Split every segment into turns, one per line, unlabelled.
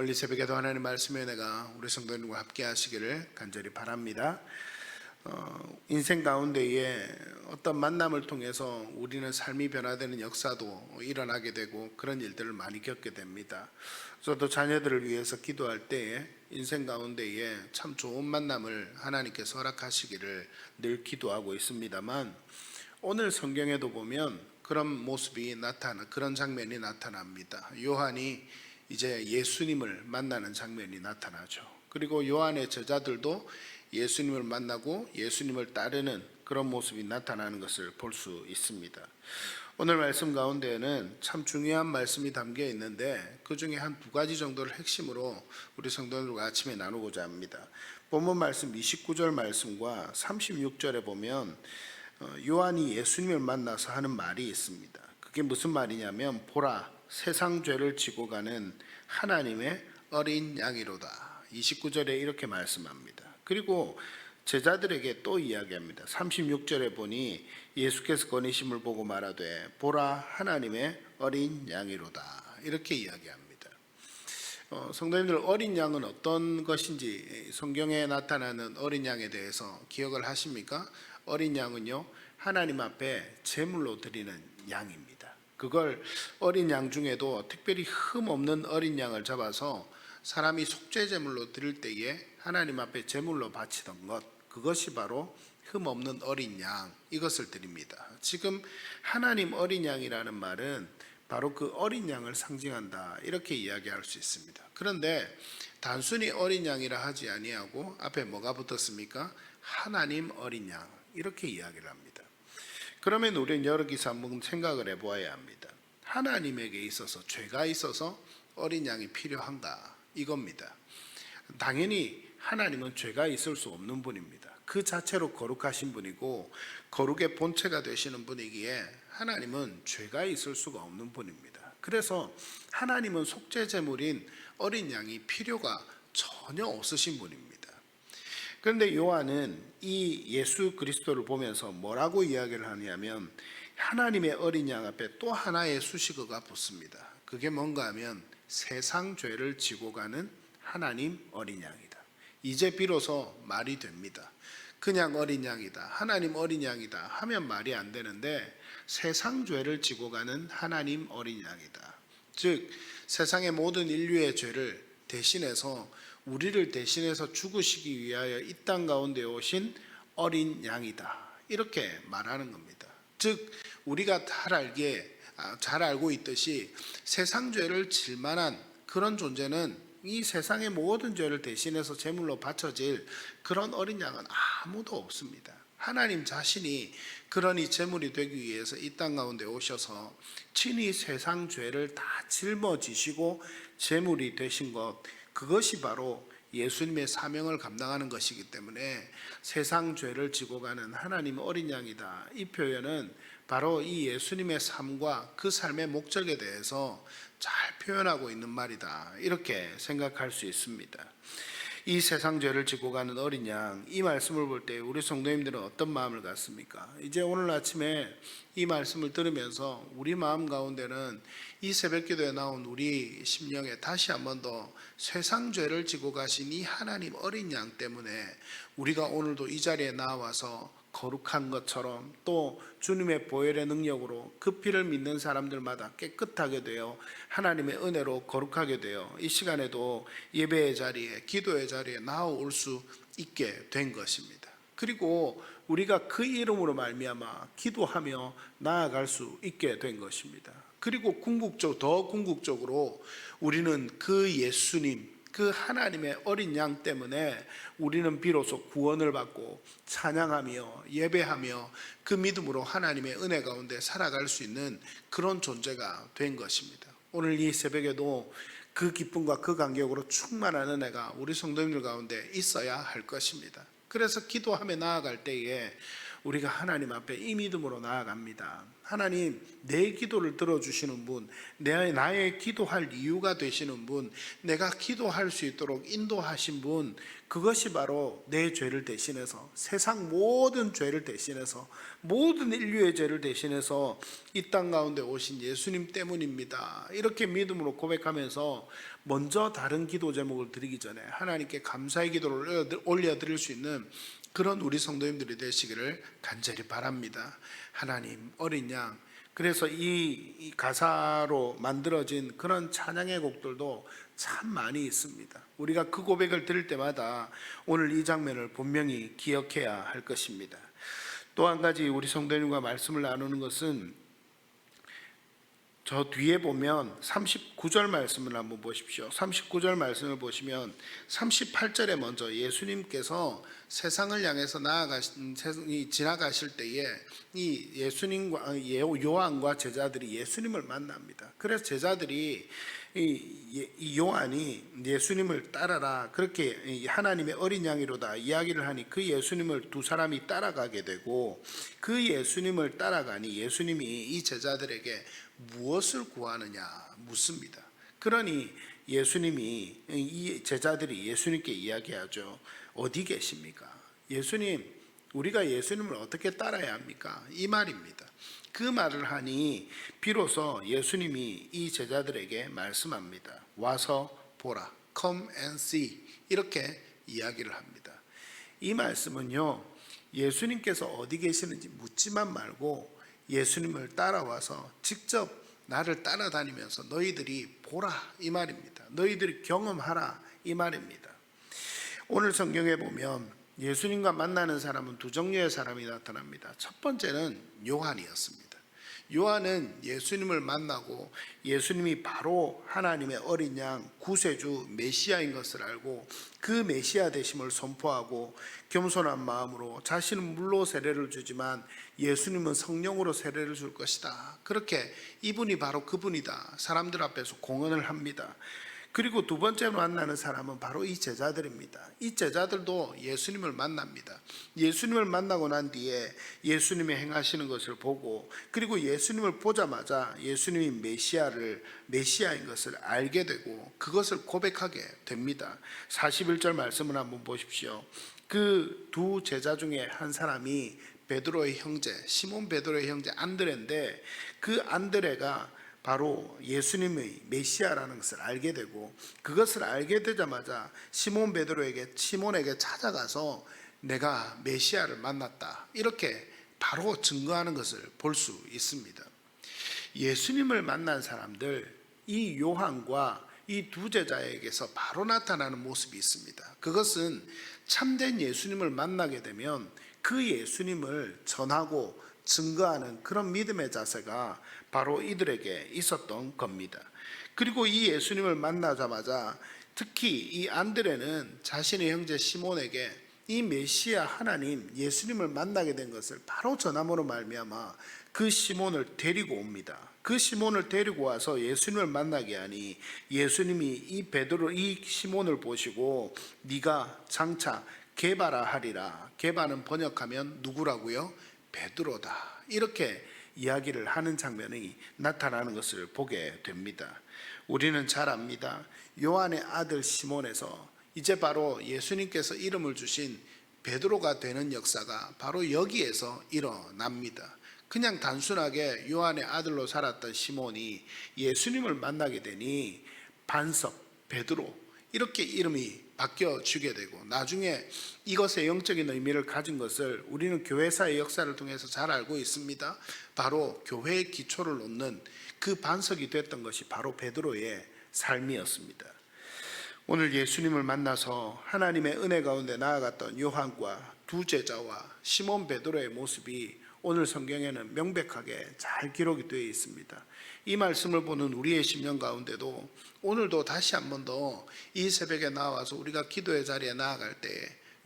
오늘 이 새벽에도 하나님 말씀의 은혜가 우리 성도님과 함께 하시기를 간절히 바랍니다. 인생 가운데에 어떤 만남을 통해서 우리는 삶이 변화되는 역사도 일어나게 되고 그런 일들을 많이 겪게 됩니다. 저도 자녀들을 위해서 기도할 때에 인생 가운데에 참 좋은 만남을 하나님께서 허락하시기를 늘 기도하고 있습니다만, 오늘 성경에도 보면 그런 모습이 그런 장면이 나타납니다. 요한이 이제 예수님을 만나는 장면이 나타나죠. 그리고 요한의 제자들도 예수님을 만나고 예수님을 따르는 그런 모습이 나타나는 것을 볼 수 있습니다. 오늘 말씀 가운데에는 참 중요한 말씀이 담겨 있는데, 그 중에 한 두 가지 정도를 핵심으로 우리 성도들과 아침에 나누고자 합니다. 본문 말씀 29절 말씀과 36절에 보면 요한이 예수님을 만나서 하는 말이 있습니다. 그게 무슨 말이냐면, 보라, 세상 죄를 지고 가는 하나님의 어린 양이로다. 29절에 이렇게 말씀합니다. 그리고 제자들에게 또 이야기합니다. 36절에 보니 예수께서 거니심을 보고 말하되, 보라, 하나님의 어린 양이로다. 이렇게 이야기합니다. 성도님들, 어린 양은 어떤 것인지 성경에 나타나는 어린 양에 대해서 기억을 하십니까? 어린 양은요, 하나님 앞에 제물로 드리는 양입니다. 그걸 어린 양 중에도 특별히 흠 없는 어린 양을 잡아서 사람이 속죄 제물로 드릴 때에 하나님 앞에 제물로 바치던 것, 그것이 바로 흠 없는 어린 양, 이것을 드립니다. 지금 하나님 어린 양이라는 말은 바로 그 어린 양을 상징한다, 이렇게 이야기할 수 있습니다. 그런데 단순히 어린 양이라 하지 아니하고 앞에 뭐가 붙었습니까? 하나님 어린 양, 이렇게 이야기를 합니다. 그러면 우리는 여기서 한번 생각을 해보아야 합니다. 하나님에게 있어서 죄가 있어서 어린 양이 필요한가, 이겁니다. 당연히 하나님은 죄가 있을 수 없는 분입니다. 그 자체로 거룩하신 분이고 거룩의 본체가 되시는 분이기에 하나님은 죄가 있을 수가 없는 분입니다. 그래서 하나님은 속죄 제물인 어린 양이 필요가 전혀 없으신 분입니다. 그런데 요한은 이 예수 그리스도를 보면서 뭐라고 이야기를 하냐면, 하나님의 어린 양 앞에 또 하나의 수식어가 붙습니다. 그게 뭔가 하면 세상 죄를 지고 가는 하나님 어린 양이다. 이제 비로소 말이 됩니다. 그냥 어린 양이다, 하나님 어린 양이다 하면 말이 안 되는데, 세상 죄를 지고 가는 하나님 어린 양이다. 즉 세상의 모든 인류의 죄를 대신해서, 우리를 대신해서 죽으시기 위하여 이 땅 가운데 오신 어린 양이다, 이렇게 말하는 겁니다. 즉 우리가 잘 알고 있듯이 세상 죄를 질 만한 그런 존재는, 이 세상의 모든 죄를 대신해서 제물로 바쳐질 그런 어린 양은 아무도 없습니다. 하나님 자신이 그러니 제물이 되기 위해서 이 땅 가운데 오셔서 친히 세상 죄를 다 짊어지시고 제물이 되신 것, 그것이 바로 예수님의 사명을 감당하는 것이기 때문에 세상 죄를 지고 가는 하나님 어린 양이다, 이 표현은 바로 이 예수님의 삶과 그 삶의 목적에 대해서 잘 표현하고 있는 말이다, 이렇게 생각할 수 있습니다. 이 세상 죄를 지고 가는 어린 양, 이 말씀을 볼 때 우리 성도님들은 어떤 마음을 갖습니까? 이제 오늘 아침에 이 말씀을 들으면서 우리 마음 가운데는 이 새벽기도에 나온 우리 심령에 다시 한 번 더 세상 죄를 지고 가신 이 하나님 어린 양 때문에 우리가 오늘도 이 자리에 나와서 거룩한 것처럼, 또 주님의 보혈의 능력으로 그 피를 믿는 사람들마다 깨끗하게 되어 하나님의 은혜로 거룩하게 되어 이 시간에도 예배의 자리에, 기도의 자리에 나올 수 있게 된 것입니다. 그리고 우리가 그 이름으로 말미암아 기도하며 나아갈 수 있게 된 것입니다. 그리고 더 궁극적으로 우리는 그 예수님, 그 하나님의 어린 양 때문에 우리는 비로소 구원을 받고 찬양하며 예배하며 그 믿음으로 하나님의 은혜 가운데 살아갈 수 있는 그런 존재가 된 것입니다. 오늘 이 새벽에도 그 기쁨과 그 감격으로 충만한 은혜가 우리 성도님들 가운데 있어야 할 것입니다. 그래서 기도하며 나아갈 때에 우리가 하나님 앞에 이 믿음으로 나아갑니다. 하나님, 내 기도를 들어주시는 분, 나의 기도할 이유가 되시는 분, 내가 기도할 수 있도록 인도하신 분, 그것이 바로 내 죄를 대신해서, 세상 모든 죄를 대신해서, 모든 인류의 죄를 대신해서 이 땅 가운데 오신 예수님 때문입니다. 이렇게 믿음으로 고백하면서 먼저 다른 기도 제목을 드리기 전에 하나님께 감사의 기도를 올려드릴 수 있는 그런 우리 성도님들이 되시기를 간절히 바랍니다. 하나님, 어린 양, 그래서 이 가사로 만들어진 그런 찬양의 곡들도 참 많이 있습니다. 우리가 그 고백을 드릴 때마다 오늘 이 장면을 분명히 기억해야 할 것입니다. 또 한 가지 우리 성도님과 말씀을 나누는 것은 저 뒤에 보면 39절 말씀을 한번 보십시오. 39절 말씀을 보시면 38절에 먼저 예수님께서 세상을 향해서 지나가실 때에 이 예수님과 요한과 제자들이 예수님을 만납니다. 그래서 제자들이 이 요한이 예수님을 따라라, 그렇게 하나님의 어린 양이로다 이야기를 하니 그 예수님을 두 사람이 따라가게 되고, 그 예수님을 따라가니 예수님이 이 제자들에게 무엇을 구하느냐 묻습니다. 그러니 예수님이, 이 제자들이 예수님께 이야기하죠. 어디 계십니까? 예수님, 우리가 예수님을 어떻게 따라야 합니까? 이 말입니다. 그 말을 하니 비로소 예수님이 이 제자들에게 말씀합니다. 와서 보라, come and see, 이렇게 이야기를 합니다. 이 말씀은요, 예수님께서 어디 계시는지 묻지만 말고 예수님을 따라와서 직접 나를 따라다니면서 너희들이 보라, 이 말입니다. 너희들이 경험하라, 이 말입니다. 오늘 성경에 보면 예수님과 만나는 사람은 두 종류의 사람이 나타납니다. 첫 번째는 요한이었습니다. 요한은 예수님을 만나고 예수님이 바로 하나님의 어린 양, 구세주 메시아인 것을 알고 그 메시아 되심을 선포하고 겸손한 마음으로 자신은 물로 세례를 주지만 예수님은 성령으로 세례를 줄 것이다, 그렇게 이분이 바로 그분이다 사람들 앞에서 공언을 합니다. 그리고 두 번째로 만나는 사람은 바로 이 제자들입니다. 이 제자들도 예수님을 만납니다. 예수님을 만나고 난 뒤에 예수님이 행하시는 것을 보고, 그리고 예수님을 보자마자 예수님이 메시아인 것을 알게 되고 그것을 고백하게 됩니다. 41절 말씀을 한번 보십시오. 그 두 제자 중에 한 사람이 베드로의 형제, 시몬 베드로의 형제 안드레인데, 그 안드레가 바로 예수님의 메시아라는 것을 알게 되고, 그것을 알게 되자마자 시몬에게 찾아가서 내가 메시아를 만났다, 이렇게 바로 증거하는 것을 볼 수 있습니다. 예수님을 만난 사람들, 이 요한과 이 두 제자에게서 바로 나타나는 모습이 있습니다. 그것은 참된 예수님을 만나게 되면 그 예수님을 전하고 증거하는 그런 믿음의 자세가 바로 이들에게 있었던 겁니다. 그리고 이 예수님을 만나자마자 특히 이 안드레는 자신의 형제 시몬에게 이 메시아 하나님 예수님을 만나게 된 것을 바로 전함으로 말미암아 그 시몬을 데리고 옵니다. 그 시몬을 데리고 와서 예수님을 만나게 하니 예수님이 이 시몬을 보시고 네가 장차 게바라 하리라. 게바는 번역하면 누구라고요? 베드로다, 이렇게 이야기를 하는 장면이 나타나는 것을 보게 됩니다. 우리는 잘 압니다. 요한의 아들 시몬에서 이제 바로 예수님께서 이름을 주신 베드로가 되는 역사가 바로 여기에서 일어납니다. 그냥 단순하게 요한의 아들로 살았던 시몬이 예수님을 만나게 되니 반석, 베드로, 이렇게 이름이 바뀌어지게 되고, 나중에 이것의 영적인 의미를 가진 것을 우리는 교회사의 역사를 통해서 잘 알고 있습니다. 바로 교회의 기초를 놓는 그 반석이 됐던 것이 바로 베드로의 삶이었습니다. 오늘 예수님을 만나서 하나님의 은혜 가운데 나아갔던 요한과 두 제자와 시몬 베드로의 모습이 오늘 성경에는 명백하게 잘 기록이 되어 있습니다. 이 말씀을 보는 우리의 심령 가운데도 오늘도 다시 한 번 더 이 새벽에 나와서 우리가 기도의 자리에 나아갈 때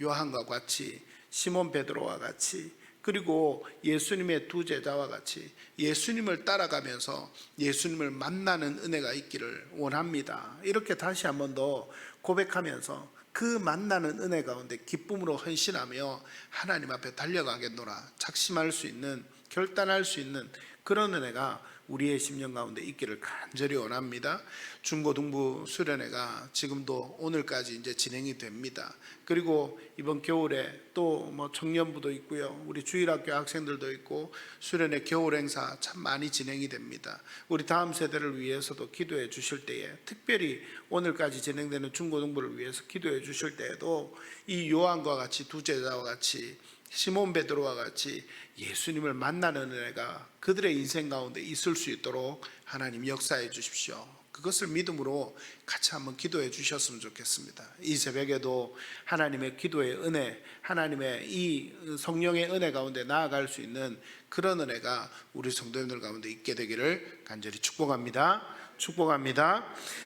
요한과 같이, 시몬 베드로와 같이, 그리고 예수님의 두 제자와 같이 예수님을 따라가면서 예수님을 만나는 은혜가 있기를 원합니다. 이렇게 다시 한 번 더 고백하면서 그 만나는 은혜 가운데 기쁨으로 헌신하며 하나님 앞에 달려가겠노라 작심할 수 있는, 결단할 수 있는 그런 은혜가 우리의 심령 가운데 있기를 간절히 원합니다. 중고등부 수련회가 지금도 오늘까지 이제 진행이 됩니다. 그리고 이번 겨울에 또 뭐 청년부도 있고요, 우리 주일학교 학생들도 있고 수련회 겨울 행사 참 많이 진행이 됩니다. 우리 다음 세대를 위해서도 기도해 주실 때에, 특별히 오늘까지 진행되는 중고등부를 위해서 기도해 주실 때에도 이 요한과 같이 두 제자와 같이 시몬 베드로와 같이 예수님을 만나는 은혜가 그들의 인생 가운데 있을 수 있도록 하나님 역사해 주십시오. 그것을 믿음으로 같이 한번 기도해 주셨으면 좋겠습니다. 이 새벽에도 하나님의 기도의 은혜, 하나님의 이 성령의 은혜 가운데 나아갈 수 있는 그런 은혜가 우리 성도님들 가운데 있게 되기를 간절히 축복합니다. 축복합니다.